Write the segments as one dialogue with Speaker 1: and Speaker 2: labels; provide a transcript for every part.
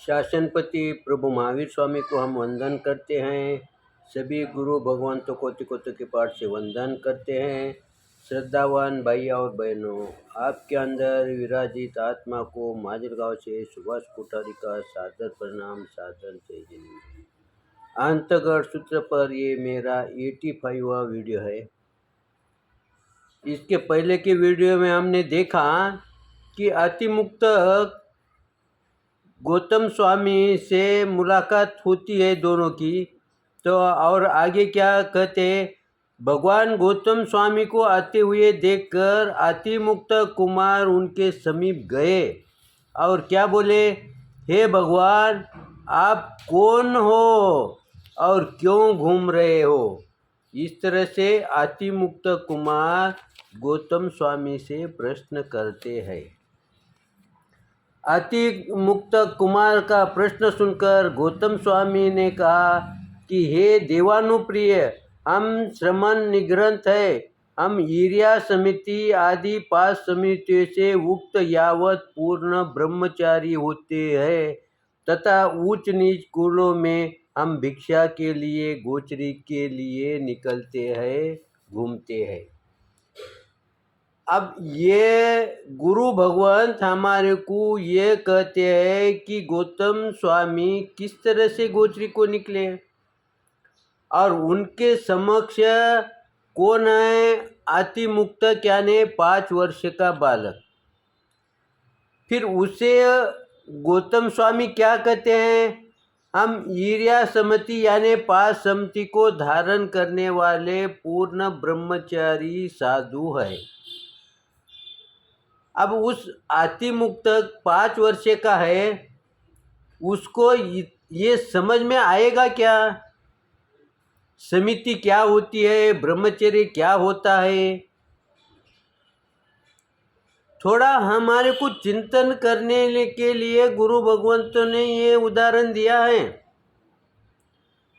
Speaker 1: शासनपति प्रभु महावीर स्वामी को हम वंदन करते हैं। सभी गुरु भगवंतों को कोटि के पाठ से वंदन करते हैं। श्रद्धावान भाई और बहनों, आपके अंदर विराजित आत्मा को माजलगांव से सुभाष कोठारी का सादर प्रणाम, सादर जय जय। अंतगढ़ सूत्र पर ये मेरा 85वां वीडियो है। इसके पहले के वीडियो में हमने देखा कि अतिमुक्त गौतम स्वामी से मुलाकात होती है दोनों की। तो और आगे क्या कहते, भगवान गौतम स्वामी को आते हुए देखकर अतिमुक्त कुमार उनके समीप गए और क्या बोले, हे भगवान, आप कौन हो और क्यों घूम रहे हो। इस तरह से अतिमुक्त कुमार गौतम स्वामी से प्रश्न करते हैं। अति मुक्त कुमार का प्रश्न सुनकर गौतम स्वामी ने कहा कि हे देवानुप्रिय, हम श्रमण निग्रंथ है। हम ईर्या समिति आदि 5 समितियों से उक्त यावत पूर्ण ब्रह्मचारी होते हैं तथा ऊंच नीच कुलों में हम भिक्षा के लिए गोचरी के लिए निकलते हैं, घूमते हैं। अब ये गुरु भगवंत हमारे को ये कहते हैं कि गौतम स्वामी किस तरह से गोचरी को निकले और उनके समक्ष कौन है, अतिमुक्त क्या ने 5 वर्ष का बालक। फिर उसे गौतम स्वामी क्या कहते हैं, हम ईर्या समिति यानी 5 समिति को धारण करने वाले पूर्ण ब्रह्मचारी साधु है। अब उस अतिमुक्त 5 वर्ष का है, उसको ये समझ में आएगा क्या, समिति क्या होती है, ब्रह्मचर्य क्या होता है। थोड़ा हमारे को चिंतन करने के लिए गुरु भगवंतों ने ये उदाहरण दिया है।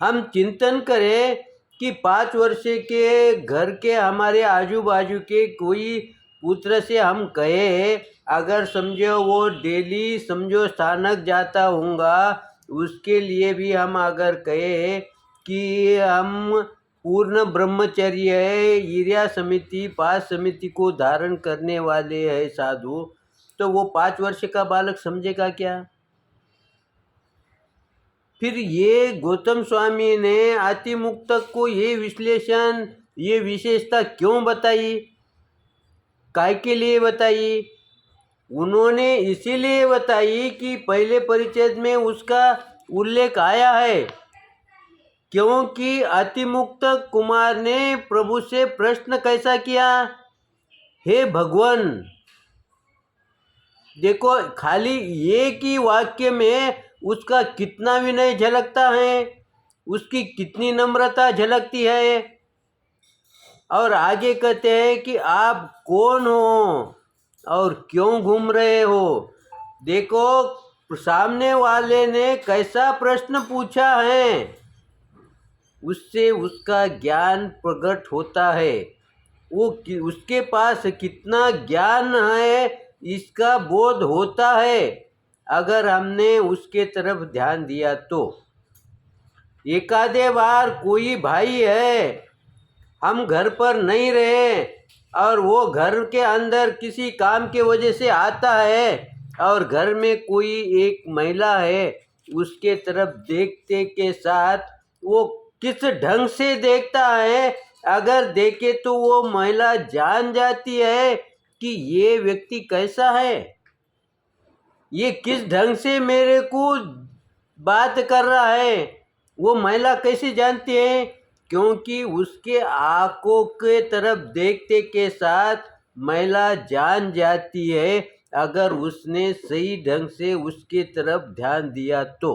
Speaker 1: हम चिंतन करें कि 5 वर्ष के घर के हमारे आजू बाजू के कोई पुत्र से हम कहे, अगर समझो वो डेली समझो स्थानक जाता होगा, उसके लिए भी हम अगर कहे कि हम पूर्ण ब्रह्मचर्य है, ईर्या समिति 5 समिति को धारण करने वाले है साधु, तो वो 5 वर्ष का बालक समझेगा क्या। फिर ये गौतम स्वामी ने अतिमुक्त को ये विश्लेषण, ये विशेषता क्यों बताई, काय के लिए बताई। उन्होंने इसीलिए बताई कि पहले परिच्छेद में उसका उल्लेख आया है, क्योंकि अतिमुक्त कुमार ने प्रभु से प्रश्न कैसा किया, हे भगवान। देखो खाली एक ही वाक्य में उसका कितना विनय झलकता है, उसकी कितनी नम्रता झलकती है। और आगे कहते हैं कि आप कौन हो और क्यों घूम रहे हो। देखो सामने वाले ने कैसा प्रश्न पूछा है, उससे उसका ज्ञान प्रकट होता है। वो उसके पास कितना ज्ञान है इसका बोध होता है अगर हमने उसके तरफ ध्यान दिया तो। एकाधे बार कोई भाई है, हम घर पर नहीं रहे और वो घर के अंदर किसी काम के वजह से आता है और घर में कोई एक महिला है, उसके तरफ देखते के साथ वो किस ढंग से देखता है, अगर देखे तो वो महिला जान जाती है कि ये व्यक्ति कैसा है, ये किस ढंग से मेरे को बात कर रहा है। वो महिला कैसे जानती है, क्योंकि उसके आंखों के तरफ देखते के साथ महिला जान जाती है अगर उसने सही ढंग से उसके तरफ ध्यान दिया तो।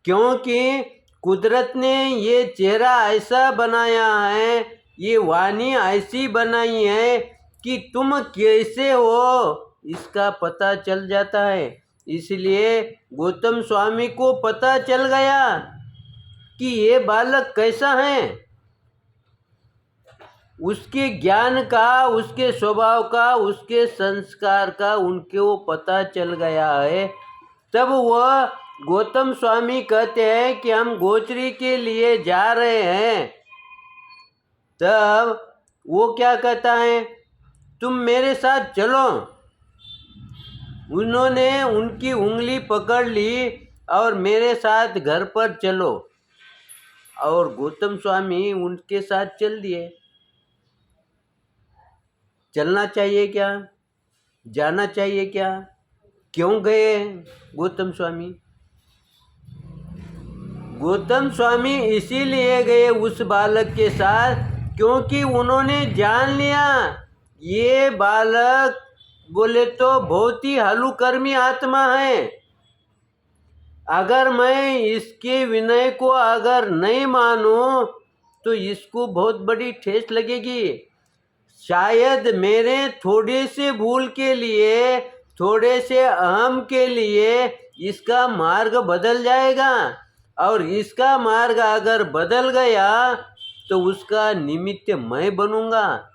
Speaker 1: क्योंकि कुदरत ने ये चेहरा ऐसा बनाया है, ये वाणी ऐसी बनाई है कि तुम कैसे हो इसका पता चल जाता है। इसलिए गौतम स्वामी को पता चल गया कि ये बालक कैसा है, उसके ज्ञान का, उसके स्वभाव का, उसके संस्कार का उनको पता चल गया है तब वह गौतम स्वामी कहते हैं कि हम गोचरी के लिए जा रहे हैं। तब वो क्या कहता है, तुम मेरे साथ चलो। उन्होंने उनकी उंगली पकड़ ली और मेरे साथ घर पर चलो, और गौतम स्वामी उनके साथ चल दिए। चलना चाहिए क्या, जाना चाहिए क्या, क्यों गए गौतम स्वामी? गौतम स्वामी इसीलिए गए उस बालक के साथ क्योंकि उन्होंने जान लिया ये बालक बोले तो बहुत ही हलुकर्मी आत्मा है। अगर मैं इसके विनय को अगर नहीं मानूं तो इसको बहुत बड़ी ठेस लगेगी। शायद मेरे थोड़े से भूल के लिए, थोड़े से अहम के लिए इसका मार्ग बदल जाएगा, और इसका मार्ग अगर बदल गया तो उसका निमित्त मैं बनूंगा।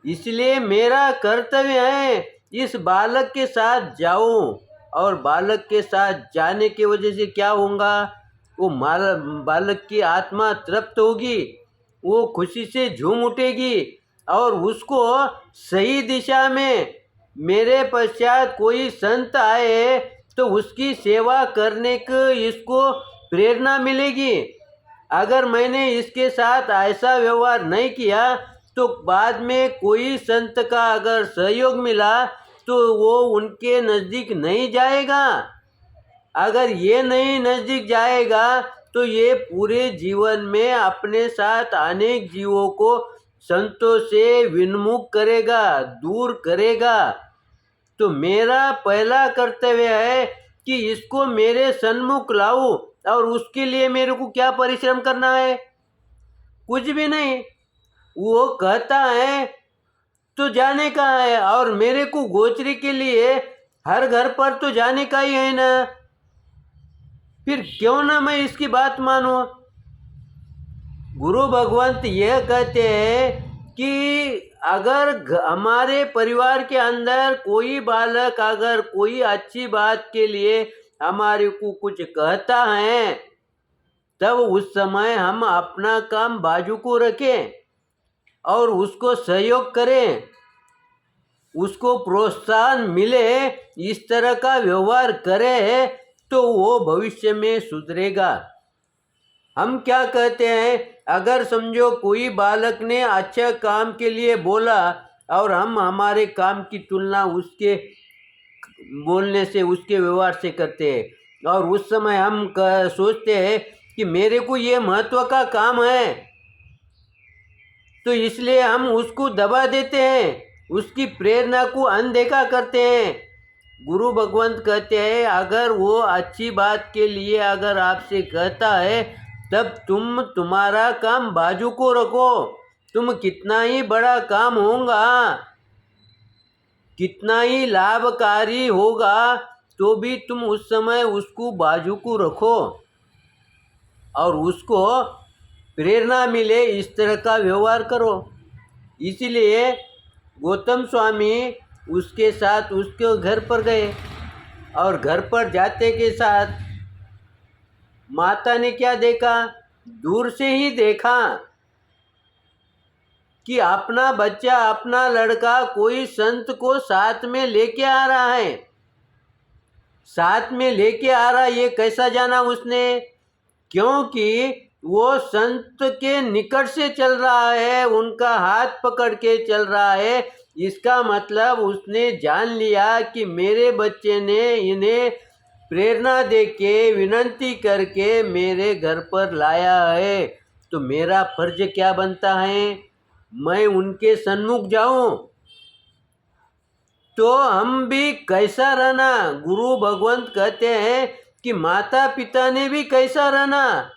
Speaker 1: इसलिए मेरा कर्तव्य है इस बालक के साथ जाऊं, और बालक के साथ जाने की वजह से क्या होगा, वो बालक की आत्मा तृप्त होगी, वो खुशी से झूम उठेगी, और उसको सही दिशा में मेरे पश्चात कोई संत आए तो उसकी सेवा करने की इसको प्रेरणा मिलेगी। अगर मैंने इसके साथ ऐसा व्यवहार नहीं किया तो बाद में कोई संत का अगर सहयोग मिला तो वो उनके नज़दीक नहीं जाएगा। अगर ये नहीं नज़दीक जाएगा तो ये पूरे जीवन में अपने साथ अनेक जीवों को संतों से विन्मुख करेगा, दूर करेगा। तो मेरा पहला कर्तव्य है कि इसको मेरे सन्मुख लाऊं, और उसके लिए मेरे को क्या परिश्रम करना है? कुछ भी नहीं। वो कहता है तो जाने का है, और मेरे को गोचरी के लिए हर घर पर तो जाने का ही है ना, फिर क्यों ना मैं इसकी बात मानूं। गुरु भगवंत यह कहते हैं कि अगर हमारे परिवार के अंदर कोई बालक अगर कोई अच्छी बात के लिए हमारे को कुछ कहता है, तब उस समय हम अपना काम बाजू को रखें और उसको सहयोग करें, उसको प्रोत्साहन मिले, इस तरह का व्यवहार करें तो वो भविष्य में सुधरेगा। हम क्या कहते हैं, अगर समझो कोई बालक ने अच्छा काम के लिए बोला और हम हमारे काम की तुलना उसके बोलने से, उसके व्यवहार से करते हैं, और उस समय हम सोचते हैं कि मेरे को ये महत्व का काम है, तो इसलिए हम उसको दबा देते हैं, उसकी प्रेरणा को अनदेखा करते हैं। गुरु भगवंत कहते हैं अगर वो अच्छी बात के लिए अगर आपसे कहता है तब तुम्हारा काम बाजू को रखो। तुम कितना ही बड़ा काम होगा, कितना ही लाभकारी होगा, तो भी तुम उस समय उसको बाजू को रखो और उसको प्रेरणा मिले, इस तरह का व्यवहार करो। इसलिए गौतम स्वामी उसके साथ उसके घर पर गए, और घर पर जाते के साथ माता ने क्या देखा, दूर से ही देखा कि अपना बच्चा, अपना लड़का कोई संत को साथ में लेके आ रहा है। साथ में लेके आ रहा, ये कैसा जाना उसने? क्योंकि वो संत के निकट से चल रहा है, उनका हाथ पकड़ के चल रहा है। इसका मतलब उसने जान लिया कि मेरे बच्चे ने इन्हें प्रेरणा दे के, विनती करके मेरे घर पर लाया है, तो मेरा फर्ज क्या बनता है, मैं उनके सन्मुख जाऊं। तो हम भी कैसा रहना, गुरु भगवंत कहते हैं कि माता पिता ने भी कैसा रहना,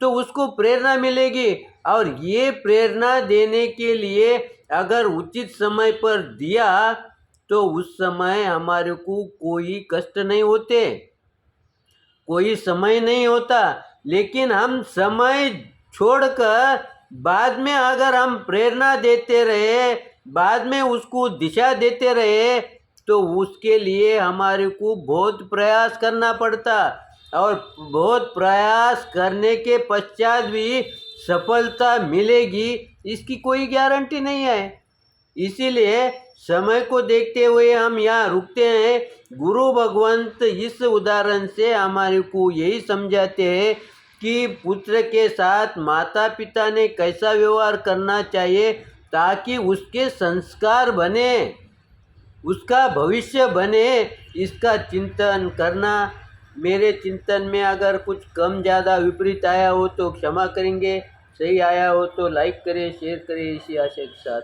Speaker 1: तो उसको प्रेरणा मिलेगी। और ये प्रेरणा देने के लिए अगर उचित समय पर दिया तो उस समय हमारे को कोई कष्ट नहीं होते, कोई समय नहीं होता। लेकिन हम समय छोड़कर बाद में अगर हम प्रेरणा देते रहे, बाद में उसको दिशा देते रहे, तो उसके लिए हमारे को बहुत प्रयास करना पड़ता, और बहुत प्रयास करने के पश्चात भी सफलता मिलेगी इसकी कोई गारंटी नहीं है। इसीलिए समय को देखते हुए हम यहाँ रुकते हैं। गुरु भगवंत इस उदाहरण से हमारे को यही समझाते हैं कि पुत्र के साथ माता पिता ने कैसा व्यवहार करना चाहिए ताकि उसके संस्कार बने, उसका भविष्य बने, इसका चिंतन करना। मेरे चिंतन में अगर कुछ कम ज़्यादा विपरीत आया हो तो क्षमा करेंगे, सही आया हो तो लाइक करें, शेयर करें, इसी आशा के साथ।